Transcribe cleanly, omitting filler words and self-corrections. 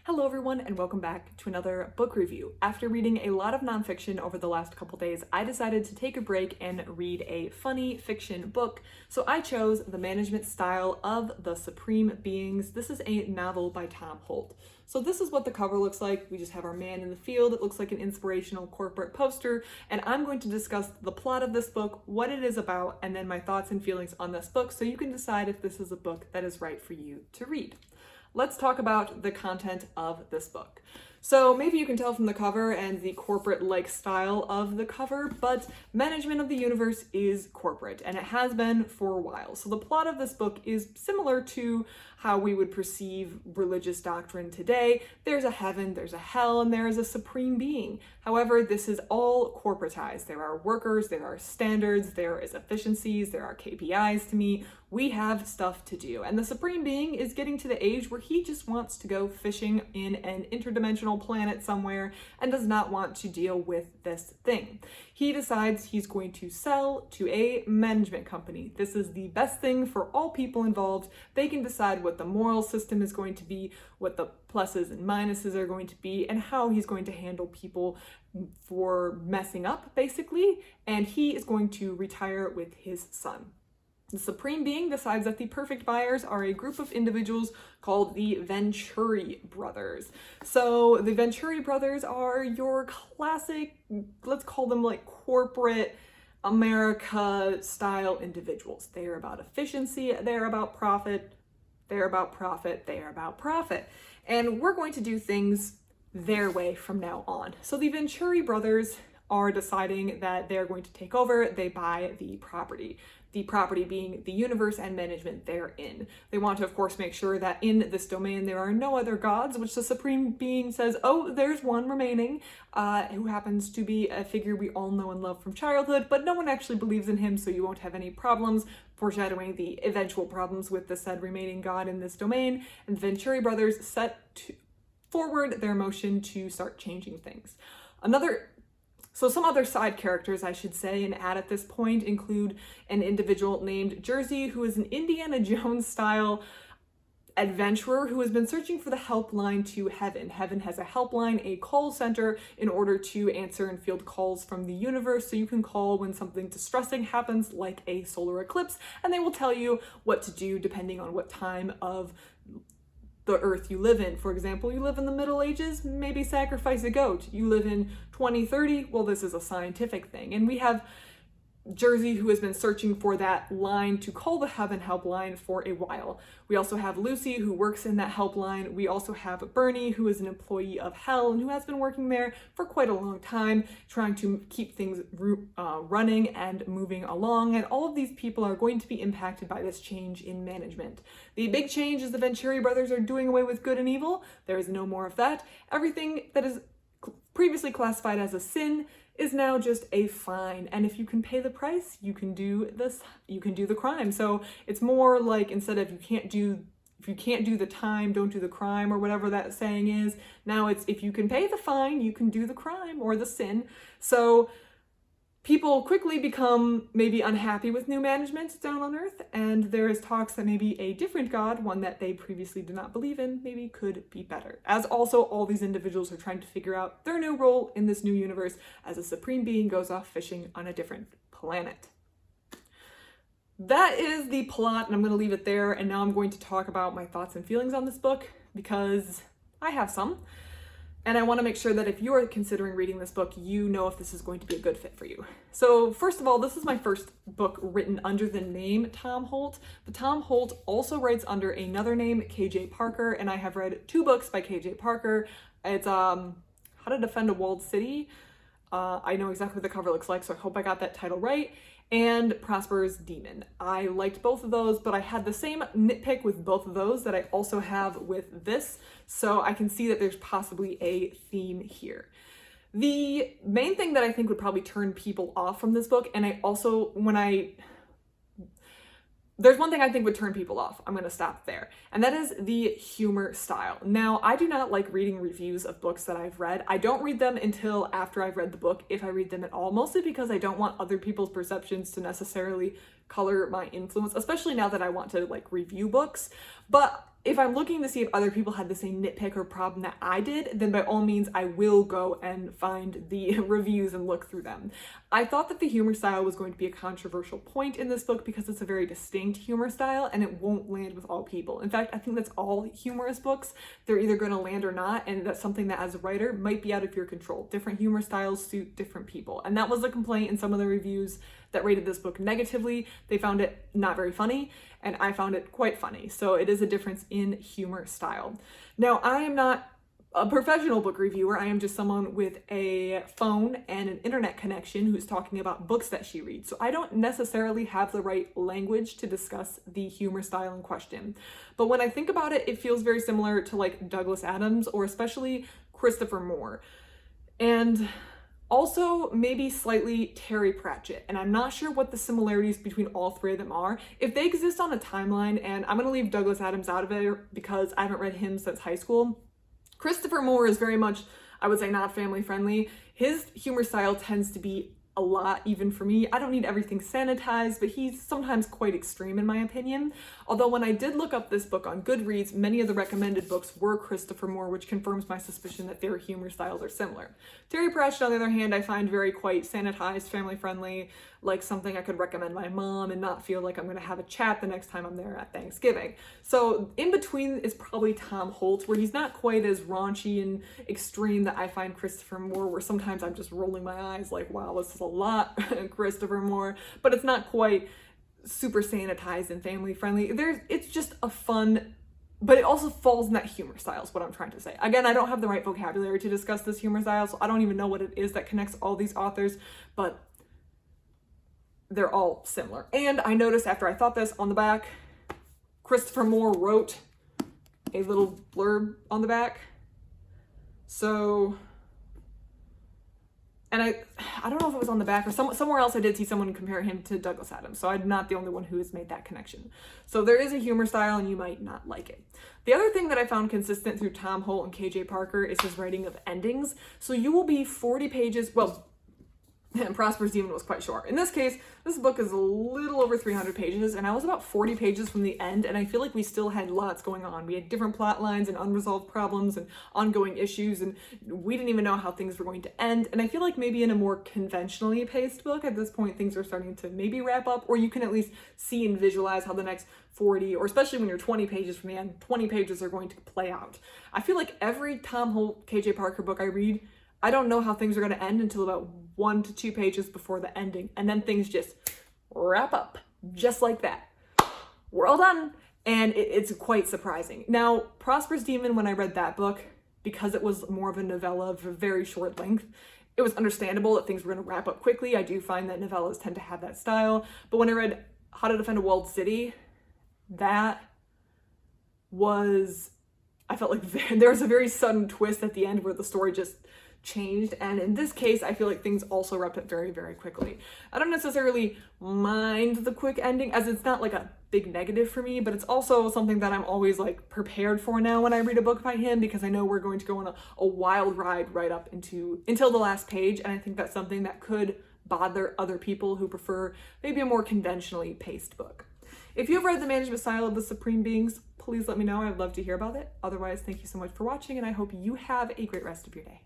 Hello everyone and welcome back to another book review. After reading a lot of nonfiction over the last couple days, I decided to take a break and read a funny fiction book. So I chose The Management Style of the Supreme Beings. This is a novel by Tom Holt. So this is what the cover looks like. We just have our man in the field. It looks like an inspirational corporate poster, and I'm going to discuss the plot of this book, what it is about, and then my thoughts and feelings on this book so you can decide if this is a book that is right for you to read. Let's talk about the content of this book. So maybe you can tell from the cover and the corporate-like style of the cover, but management of the universe is corporate, and it has been for a while. So the plot of this book is similar to how we would perceive religious doctrine today. There's a heaven, there's a hell, and there is a supreme being. However, this is all corporatized. There are workers, there are standards, there is efficiencies, there are KPIs to meet. We have stuff to do. And the supreme being is getting to the age where he just wants to go fishing in an interdimensional planet somewhere and does not want to deal with this thing. He decides he's going to sell to a management company. This is the best thing for all people involved. They can decide what the moral system is going to be, what the pluses and minuses are going to be, and how he's going to handle people for messing up, basically. And he is going to retire with his son. The Supreme Being decides that the perfect buyers are a group of individuals called the Venturi brothers. So the Venturi brothers are your classic, let's call them like corporate America style individuals. They are about efficiency, they're about profit, they're about profit, they're about profit. And we're going to do things their way from now on. So the Venturi brothers are deciding that they're going to take over. They buy the property being the universe and management therein. They want to, of course, make sure that in this domain there are no other gods, which the Supreme Being says, oh, there's one remaining, who happens to be a figure we all know and love from childhood, but no one actually believes in him, so you won't have any problems, foreshadowing the eventual problems with the said remaining god in this domain. And the Venturi brothers set forward their motion to start changing things. Some other side characters, I should say, and add at this point include an individual named Jersey, who is an Indiana Jones style adventurer who has been searching for the helpline to heaven. Heaven has a helpline, a call center, in order to answer and field calls from the universe. So you can call when something distressing happens, like a solar eclipse, and they will tell you what to do depending on what time of the earth you live in. For example, you live in the Middle Ages, maybe sacrifice a goat. You live in 2030, well, this is a scientific thing. And we have Jersey, who has been searching for that line to call the Heaven helpline for a while. We also have Lucy, who works in that helpline. We also have Bernie, who is an employee of Hell and who has been working there for quite a long time, trying to keep things running and moving along. And all of these people are going to be impacted by this change in management. The big change is the Venturi brothers are doing away with good and evil. There is no more of that. Everything that is previously classified as a sin is now just a fine, and if you can pay the price, you can do this, you can do the crime. So it's more like, instead of if you can't do the time, don't do the crime, or whatever that saying is, now it's if you can pay the fine, you can do the crime or the sin. So people quickly become maybe unhappy with new management down on Earth, and there is talks that maybe a different god, one that they previously did not believe in, maybe could be better. As also all these individuals are trying to figure out their new role in this new universe as a supreme being goes off fishing on a different planet. That is the plot, and I'm going to leave it there, and now I'm going to talk about my thoughts and feelings on this book, because I have some. And I want to make sure that if you are considering reading this book, you know if this is going to be a good fit for you. So first of all, this is my first book written under the name Tom Holt, but Tom Holt also writes under another name, KJ Parker, and I have read 2 books by KJ Parker. It's How to Defend a Walled City. I know exactly what the cover looks like, so I hope I got that title right. And Prosper's Demon. I liked both of those, but I had the same nitpick with both of those that I also have with this, so I can see that there's possibly a theme here. The main thing that I think would probably turn people off from this book, and there's one thing I think would turn people off. I'm going to stop there. And that is the humor style. Now, I do not like reading reviews of books that I've read. I don't read them until after I've read the book, if I read them at all, mostly because I don't want other people's perceptions to necessarily color my influence, especially now that I want to review books. But if I'm looking to see if other people had the same nitpick or problem that I did, then by all means, I will go and find the reviews and look through them. I thought that the humor style was going to be a controversial point in this book because it's a very distinct humor style and it won't land with all people. In fact, I think that's all humorous books. They're either going to land or not, and that's something that as a writer might be out of your control. Different humor styles suit different people. And that was a complaint in some of the reviews that rated this book negatively. They found it not very funny, and I found it quite funny. So it is a difference in humor style. Now, I am not a professional book reviewer. I am just someone with a phone and an internet connection who's talking about books that she reads. So I don't necessarily have the right language to discuss the humor style in question. But when I think about it, it feels very similar to like Douglas Adams or especially Christopher Moore. And also, maybe slightly Terry Pratchett, and I'm not sure what the similarities between all three of them are. If they exist on a timeline, and I'm gonna leave Douglas Adams out of it because I haven't read him since high school. Christopher Moore is very much, I would say, not family friendly. His humor style tends to be a lot, even for me. I don't need everything sanitized, but he's sometimes quite extreme in my opinion. Although when I did look up this book on Goodreads, many of the recommended books were Christopher Moore, which confirms my suspicion that their humor styles are similar. Terry Pratchett, on the other hand, I find very quite sanitized, family friendly, like something I could recommend my mom and not feel like I'm gonna have a chat the next time I'm there at Thanksgiving. So in between is probably Tom Holt, where he's not quite as raunchy and extreme that I find Christopher Moore, where sometimes I'm just rolling my eyes like, wow, this is a lot, Christopher Moore, but it's not quite super sanitized and family friendly. It's just a fun, but it also falls in that humor style is what I'm trying to say. Again, I don't have the right vocabulary to discuss this humor style, so I don't even know what it is that connects all these authors, but they're all similar. And I noticed after I thought this, on the back, Christopher Moore wrote a little blurb on the back. So, and I don't know if it was on the back or somewhere else I did see someone compare him to Douglas Adams, so I'm not the only one who has made that connection. So there is a humor style and you might not like it. The other thing that I found consistent through Tom Holt and KJ Parker is his writing of endings. So you will be 40 pages, well, and Prosper's Demon was quite short. In this case, this book is a little over 300 pages, and I was about 40 pages from the end, and I feel like we still had lots going on. We had different plot lines and unresolved problems and ongoing issues, and we didn't even know how things were going to end. And I feel like maybe in a more conventionally paced book, at this point, things are starting to maybe wrap up, or you can at least see and visualize how the next 40, or especially when you're 20 pages from the end, 20 pages are going to play out. I feel like every Tom Holt, KJ Parker book I read, I don't know how things are going to end until about 1 to 2 pages before the ending. And then things just wrap up just like that. We're all done. And it's quite surprising. Now, Prosper's Demon, when I read that book, because it was more of a novella of a very short length, it was understandable that things were going to wrap up quickly. I do find that novellas tend to have that style. But when I read How to Defend a Walled City, that was, I felt like there was a very sudden twist at the end where the story just changed, and in this case I feel like things also wrapped up very, very quickly. I don't necessarily mind the quick ending, as it's not like a big negative for me, but it's also something that I'm always like prepared for now when I read a book by him, because I know we're going to go on a wild ride right up until the last page, and I think that's something that could bother other people who prefer maybe a more conventionally paced book. If you've read The Management Style of the Supreme Beings, please let me know. I'd love to hear about it. Otherwise, thank you so much for watching, and I hope you have a great rest of your day.